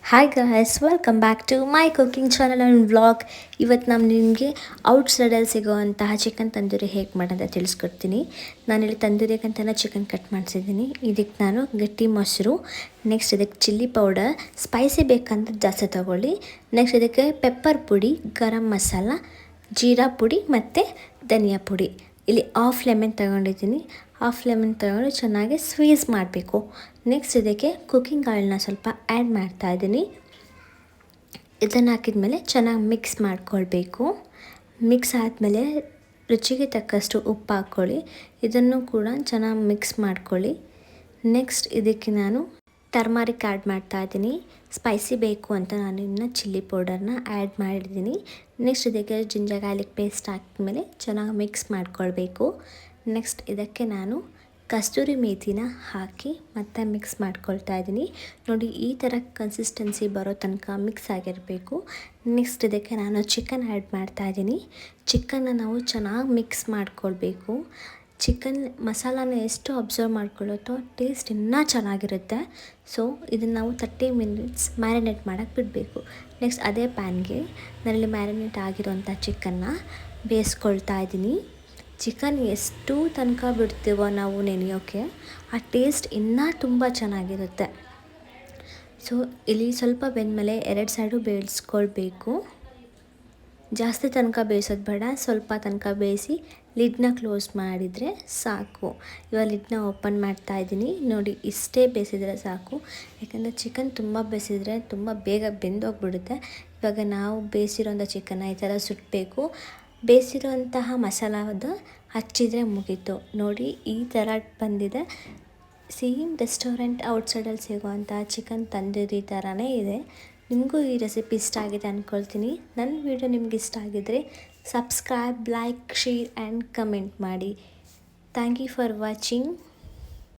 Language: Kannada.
Hi guys, welcome back to my cooking channel and vlog. ಇವತ್ತು ನಾನು ನಿಮಗೆ ಔಟ್ಸೈಡಲ್ಲಿ ಸಿಗೋವಂತಹ ಚಿಕನ್ ತಂದೂರಿ ಹೇಗೆ ಮಾಡೋದು ತಿಳಿಸ್ಕೊಡ್ತೀನಿ. ನಾನಿಲ್ಲಿ ತಂದೂರಿಗಂತಲೇ ಚಿಕನ್ ಕಟ್ ಮಾಡಿಸಿದ್ದೀನಿ. ಇದಕ್ಕೆ ನಾನು ಗಟ್ಟಿ ಮೊಸರು, ನೆಕ್ಸ್ಟ್ ಇದಕ್ಕೆ ಚಿಲ್ಲಿ ಪೌಡರ್, ಸ್ಪೈಸಿ ಬೇಕಂದ್ರೆ ಜಾಸ್ತಿ ತೊಗೊಳ್ಳಿ. ನೆಕ್ಸ್ಟ್ ಇದಕ್ಕೆ ಪೆಪ್ಪರ್ ಪುಡಿ, ಗರಂ ಮಸಾಲ, ಜೀರಾ ಪುಡಿ ಮತ್ತು ಧನಿಯಾ ಪುಡಿ. ಇಲ್ಲಿ ಹಾಫ್ ಲೆಮನ್ ತೊಗೊಂಡಿದ್ದೀನಿ. ಹಾಫ್ ಲೆಮನ್ ತೊಗೊಂಡು ಚೆನ್ನಾಗಿ ಸ್ವೀಸ್ ಮಾಡಬೇಕು. ನೆಕ್ಸ್ಟ್ ಇದಕ್ಕೆ ಕುಕ್ಕಿಂಗ್ ಆಯಿಲ್ನ ಸ್ವಲ್ಪ ಆ್ಯಡ್ ಮಾಡ್ತಾಯಿದ್ದೀನಿ. ಇದನ್ನು ಹಾಕಿದ್ಮೇಲೆ ಚೆನ್ನಾಗಿ ಮಿಕ್ಸ್ ಮಾಡ್ಕೊಳ್ಬೇಕು. ಮಿಕ್ಸ್ ಆದಮೇಲೆ ರುಚಿಗೆ ತಕ್ಕಷ್ಟು ಉಪ್ಪು ಹಾಕ್ಕೊಳ್ಳಿ. ಇದನ್ನು ಕೂಡ ಚೆನ್ನಾಗಿ ಮಿಕ್ಸ್ ಮಾಡ್ಕೊಳ್ಳಿ. ನೆಕ್ಸ್ಟ್ ಇದಕ್ಕೆ ನಾನು ಟರ್ಮರಿಕ್ ಆ್ಯಡ್ ಮಾಡ್ತಾಯಿದ್ದೀನಿ. ಸ್ಪೈಸಿ ಬೇಕು ಅಂತ ನಾನು ಇನ್ನು ಚಿಲ್ಲಿ ಪೌಡರ್ನ ಆ್ಯಡ್ ಮಾಡಿದ್ದೀನಿ. ನೆಕ್ಸ್ಟ್ ಇದಕ್ಕೆ ಜಿಂಜರ್ ಗಾರ್ಲಿಕ್ ಪೇಸ್ಟ್ ಹಾಕಿದ್ಮೇಲೆ ಚೆನ್ನಾಗಿ ಮಿಕ್ಸ್ ಮಾಡ್ಕೊಳ್ಬೇಕು. ನೆಕ್ಸ್ಟ್ ಇದಕ್ಕೆ ನಾನು ಕಸ್ತೂರಿ ಮೇಥಿನ ಹಾಕಿ ಮತ್ತೆ ಮಿಕ್ಸ್ ಮಾಡ್ಕೊಳ್ತಾ ಇದ್ದೀನಿ. ನೋಡಿ, ಈ ಥರ ಕನ್ಸಿಸ್ಟೆನ್ಸಿ ಬರೋ ತನಕ ಮಿಕ್ಸ್ ಆಗಿರಬೇಕು. ನೆಕ್ಸ್ಟ್ ಇದಕ್ಕೆ ನಾನು ಚಿಕನ್ ಆ್ಯಡ್ ಮಾಡ್ತಾಯಿದ್ದೀನಿ. ಚಿಕನ್ನ ನಾವು ಚೆನ್ನಾಗಿ ಮಿಕ್ಸ್ ಮಾಡ್ಕೊಳ್ಬೇಕು. ಚಿಕನ್ ಮಸಾಲಾನ ಎಷ್ಟು ಅಬ್ಸರ್ವ್ ಮಾಡ್ಕೊಳ್ಳುತ್ತೋ ಟೇಸ್ಟ್ ಇನ್ನೂ ಚೆನ್ನಾಗಿರುತ್ತೆ. ಸೊ ಇದನ್ನು ನಾವು 30 ಮಿನಿಟ್ಸ್ ಮ್ಯಾರಿನೇಟ್ ಮಾಡೋಕ್ಕೆ ಬಿಡಬೇಕು. ನೆಕ್ಸ್ಟ್ ಅದೇ ಪ್ಯಾನ್ಗೆ ನಾನಲ್ಲಿ ಮ್ಯಾರಿನೇಟ್ ಆಗಿರೋಂಥ ಚಿಕನ್ನ ಬೇಯಿಸ್ಕೊಳ್ತಾ ಇದ್ದೀನಿ. ಚಿಕನ್ ಎಷ್ಟು ತನಕ ಬಿಡ್ತೀವೋ ನಾವು ನೆನೆಯೋಕ್ಕೆ, ಆ ಟೇಸ್ಟ್ ಇನ್ನೂ ತುಂಬ ಚೆನ್ನಾಗಿರುತ್ತೆ. ಸೊ ಇಲ್ಲಿ ಸ್ವಲ್ಪ ಬೆಂದಮೇಲೆ 2 ಸೈಡು ಬೇಯಿಸ್ಕೊಳ್ಬೇಕು. ಜಾಸ್ತಿ ತನಕ ಬೇಯಿಸೋದು ಬೇಡ, ಸ್ವಲ್ಪ ತನಕ ಬೇಯಿಸಿ ಲಿಡ್ನ ಕ್ಲೋಸ್ ಮಾಡಿದರೆ ಸಾಕು. ಇವಾಗ ಲಿಡ್ನ ಓಪನ್ ಮಾಡ್ತಾಯಿದ್ದೀನಿ. ನೋಡಿ, ಇಷ್ಟೇ ಬೇಯಿಸಿದರೆ ಸಾಕು. ಯಾಕಂದರೆ ಚಿಕನ್ ತುಂಬ ಬೇಯಿಸಿದರೆ ತುಂಬ ಬೇಗ ಬೆಂದೋಗ್ಬಿಡುತ್ತೆ. ಇವಾಗ ನಾವು ಬೇಯಿಸಿರೋಂಥ ಚಿಕನ್ನ ಈ ಥರ ಸುಟ್ಟಬೇಕು. ಬೇಯಿಸಿರೋಂತಹ ಮಸಾಲದ ಹಚ್ಚಿದರೆ ಮುಗೀತು. ನೋಡಿ, ಈ ಥರ ಬಂದಿದೆ. ಸೇಮ್ ರೆಸ್ಟೋರೆಂಟ್ ಔಟ್ಸೈಡಲ್ಲಿ ಸಿಗೋವಂಥ ಚಿಕನ್ ತಂದೂರಿ ಥರನೇ ಇದೆ. ನಿಮಗೂ ಈ ರೆಸಿಪಿ ಇಷ್ಟ ಆಗಿದೆ ಅಂದ್ಕೊಳ್ತೀನಿ. ನನ್ನ ವಿಡಿಯೋ ನಿಮ್ಗೆ ಇಷ್ಟ ಆಗಿದ್ದರೆ subscribe, like, share and comment ಮಾಡಿ. Thank you for watching.